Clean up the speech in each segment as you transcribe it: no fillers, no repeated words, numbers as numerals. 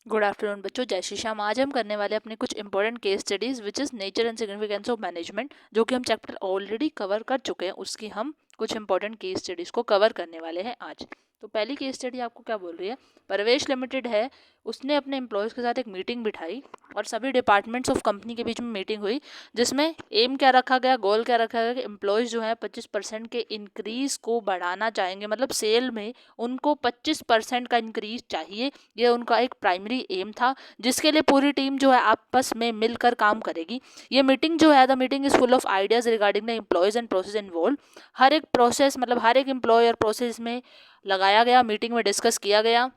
Good afternoon बच्चों, जय श्री श्याम। आज हम करने वाले अपने कुछ important case studies which is nature and significance of management, जो कि हम चैप्टर ऑलरेडी कवर कर चुके हैं। उसकी हम कुछ इंपॉर्टेंट केस स्टडीज को कवर करने वाले हैं आज। तो पहली केस स्टडी आपको क्या बोल रही है, परवेश लिमिटेड है, उसने अपने एम्प्लॉयज़ के साथ एक मीटिंग बिठाई और सभी डिपार्टमेंट्स ऑफ कंपनी के बीच में मीटिंग हुई, जिसमें एम क्या रखा गया, गोल क्या रखा गया कि एम्प्लॉयज़ जो है 25% के इंक्रीज़ को बढ़ाना चाहेंगे, मतलब सेल में उनको 25% का इंक्रीज चाहिए। ये उनका एक प्राइमरी एम था, जिसके लिए पूरी टीम जो है आपस में मिलकर काम करेगी। ये मीटिंग जो है, the meeting is full of ideas regarding the employees and process involve. हर एक प्रोसेस मतलब हर एक एम्प्लॉय और प्रोसेस में लगाया गया, मीटिंग में डिस्कस किया गया,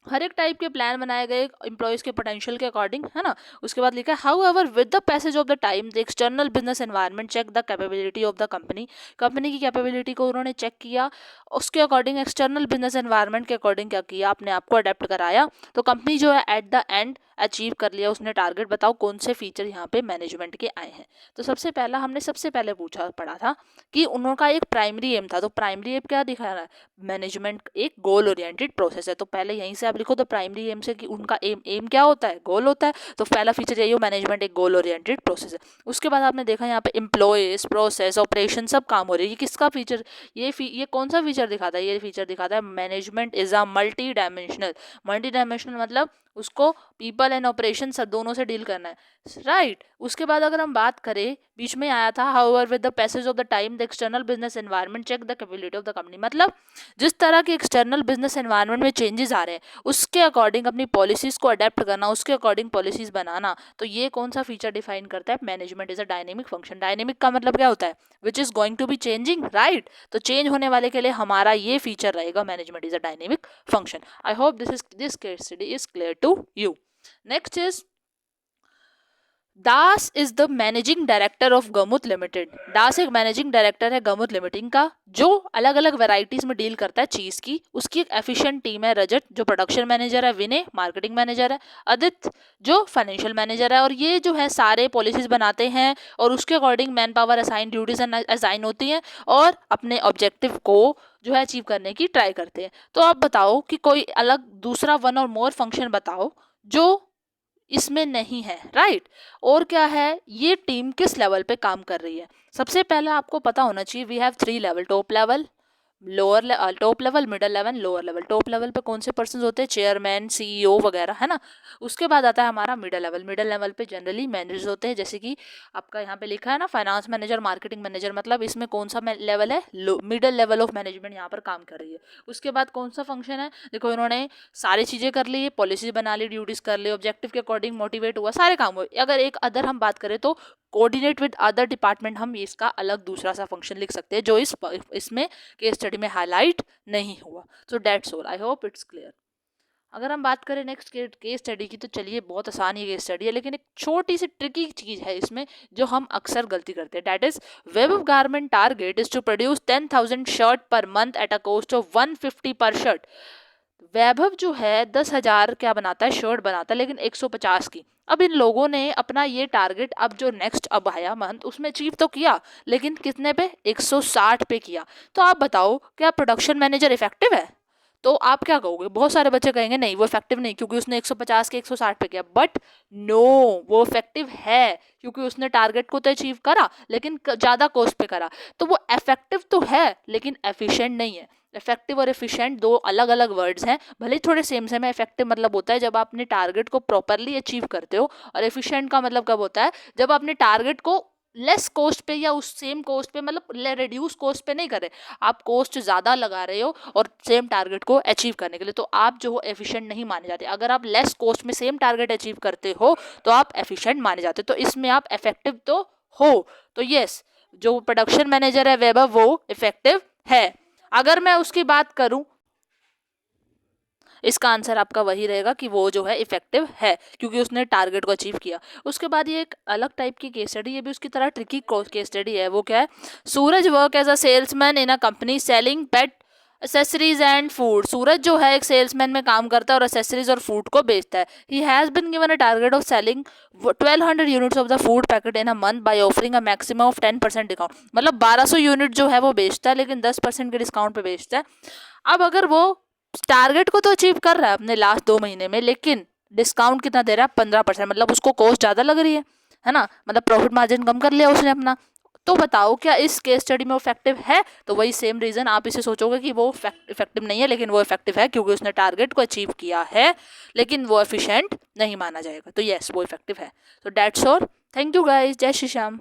हर एक टाइप के प्लान बनाए गए एम्प्लॉयज़ के पोटेंशियल के अकॉर्डिंग, है ना। उसके बाद लिखा है, however with the passage of the time the external business environment check the capability of the company. Company की कैपेबिलिटी को उन्होंने चेक किया, उसके अकॉर्डिंग एक्सटर्नल बिजनेस एनवायरनमेंट के अकॉर्डिंग क्या किया, अपने आप को अडेप्ट कराया। तो कंपनी जो है एट द एंड अचीव कर लिया उसने टारगेट। बताओ कौन से फीचर यहाँ पे मैनेजमेंट के आए हैं। तो सबसे पहले पढ़ा था कि उनका एक प्राइमरी एम था। तो प्राइमरी एम क्या दिखा रहा है, मैनेजमेंट एक गोल ओरिएंटेड प्रोसेस है। तो पहले यहीं से आप लिखो तो प्राइमरी एम से कि उनका एम क्या होता है, गोल होता है। तो पहला फीचर यही हो, मैनेजमेंट एक गोल ओरिएंटेड प्रोसेस है। उसके बाद आपने देखा यहाँ पे एम्प्लॉयज, प्रोसेस, ऑपरेशन सब काम हो रही है। ये किसका फीचर, ये कौन सा फीचर दिखाता है, ये फीचर दिखाता है management is a multi dimensional. Multi dimensional मतलब उसको पीपल एंड ऑपरेशन सब दोनों से डील करना है, राइट। उसके बाद अगर हम बात करें, बीच में आया था however with the passage of the time the external business environment check the capability of the company. मतलब जिस तरह के एक्सटर्नल बिजनेस एनवायरनमेंट में चेंजेस आ रहे हैं, उसके अकॉर्डिंग अपनी पॉलिसीज को अडेप्ट करना, उसके अकॉर्डिंग पॉलिसीज बनाना। तो ये कौन सा फीचर डिफाइन करता है, management is a dynamic function. Dynamic का मतलब क्या होता है, which is going to be changing, right. तो चेंज होने वाले के लिए हमारा ये फीचर रहेगा, management is a dynamic function. I hope this case study is clear to you. Next is Das is the managing director of गमुत लिमिटेड। दास एक मैनेजिंग डायरेक्टर है गमुत लिमिटेड का, जो अलग अलग वेराइटीज में डील करता है चीज की। उसकी एक एफिशिएंट टीम है, रजत जो प्रोडक्शन मैनेजर है, विनय मार्केटिंग मैनेजर है, आदित्य जो फाइनेंशियल मैनेजर है। और ये जो है सारे पॉलिसीज बनाते हैं और उसके according man power assign, duties assign होती हैं और अपने ऑब्जेक्टिव को जो है अचीव करने की ट्राई करते हैं। तो आप बताओ कि कोई अलग दूसरा वन और मोर फंक्शन बताओ जो इसमें नहीं है, राइट। और क्या है, ये टीम किस लेवल पे काम कर रही है। सबसे पहले आपको पता होना चाहिए, we have 3 level, top level, top level, middle level, lower level. Top level पे कौन से पर्सन होते हैं, चेयरमैन, सीईओ वगैरह, है ना। उसके बाद आता है हमारा मिडिल लेवल। मिडिल लेवल पे जनरली मैनेजर्स होते हैं, जैसे कि आपका यहाँ पे लिखा है ना, फाइनेंस मैनेजर, मार्केटिंग मैनेजर। मतलब इसमें कौन सा लेवल है, मिडिल लेवल ऑफ मैनेजमेंट यहाँ पर काम कर रही है। उसके बाद कौन सा फंक्शन है, देखो इन्होंने सारी चीज़ें कर ली, पॉलिसी बना ली, ड्यूटीज कर ली, ऑब्जेक्टिव के अकॉर्डिंग मोटिवेट हुआ, सारे काम हुए। अगर एक अदर हम बात करें तो कोऑर्डिनेट विद अदर डिपार्टमेंट, हम इसका अलग दूसरा सा फंक्शन लिख सकते हैं, जो इसमें केस स्टडी में हाईलाइट नहीं हुआ। So that's all, I hope it's clear. अगर हम बात करें नेक्स्ट केस स्टडी की, तो चलिए बहुत आसान ये केस स्टडी है, लेकिन एक छोटी सी ट्रिकी चीज़ है इसमें जो हम अक्सर गलती करते हैं। That is web garment target is to produce 10,000 shirt per month at a cost of 150 per shirt. वैभव जो है 10,000 क्या बनाता है, शर्ट बनाता है, लेकिन 150 की। अब इन लोगों ने अपना ये टारगेट अब जो नेक्स्ट अब आया मंथ उसमें अचीव तो किया, लेकिन कितने पे, 160 पे किया। तो आप बताओ क्या प्रोडक्शन मैनेजर इफेक्टिव है। तो आप क्या कहोगे, बहुत सारे बच्चे कहेंगे नहीं वो इफेक्टिव नहीं, क्योंकि उसने 150 के 160 पे किया। बट नो, वो इफेक्टिव है, क्योंकि उसने टारगेट को तो अचीव करा, लेकिन ज़्यादा कॉस्ट पे करा। तो वो इफेक्टिव तो है, लेकिन एफिशिएंट नहीं है। इफेक्टिव और एफिशिएंट दो अलग अलग वर्ड्स हैं, भले ही थोड़े सेम सेम है। इफेक्टिव मतलब होता है जब आप अपने टारगेट को प्रॉपरली अचीव करते हो, और एफिशिएंट का मतलब कब होता है, जब अपने टारगेट को लेस कॉस्ट पे या उस सेम कॉस्ट पे, मतलब रिड्यूस कॉस्ट पे नहीं कर रहे, आप कॉस्ट ज़्यादा लगा रहे हो और सेम टारगेट को अचीव करने के लिए, तो आप जो हो एफिशिएंट नहीं माने जाते। अगर आप लेस कॉस्ट में सेम टारगेट अचीव करते हो तो आप एफिशिएंट माने जाते हो, तो इसमें आप इफेक्टिव तो हो। तो यस, जो प्रोडक्शन मैनेजर है वैभव, वो इफेक्टिव है। अगर मैं उसकी बात करूं, इसका आंसर आपका वही रहेगा कि वो जो है इफेक्टिव है, क्योंकि उसने टारगेट को अचीव किया। उसके बाद ये एक अलग टाइप की केस स्टडी, ये भी उसकी तरह ट्रिकी केस स्टडी है। वो क्या है, Suraj work as a salesman in a company selling pet accessories and food. Suraj जो है एक सेल्समैन में काम करता है और एसेसरीज और फूड को बेचता है। He has been given a target of selling 1200 units of the food packet in a month by offering a maximum of 10% discount. मतलब 1200 यूनिट जो है वो बेचता है, लेकिन 10% के डिस्काउंट पे बेचता है। अब अगर वो टारगेट को तो अचीव कर रहा है अपने लास्ट 2 महीने में, लेकिन डिस्काउंट कितना दे रहा है, 15%, मतलब उसको कॉस्ट ज़्यादा लग रही है ना, मतलब प्रॉफिट मार्जिन कम कर लिया उसने अपना। तो बताओ क्या इस केस स्टडी में वो इफेक्टिव है? तो वही सेम रीज़न आप इसे सोचोगे कि वो इफेक्टिव नहीं है, लेकिन वो इफेक्टिव है क्योंकि उसने टारगेट को अचीव किया है, लेकिन वो एफिशिएंट नहीं माना जाएगा। तो यस, वो इफेक्टिव है। तो that's all, thank you guys, जय श्री श्याम।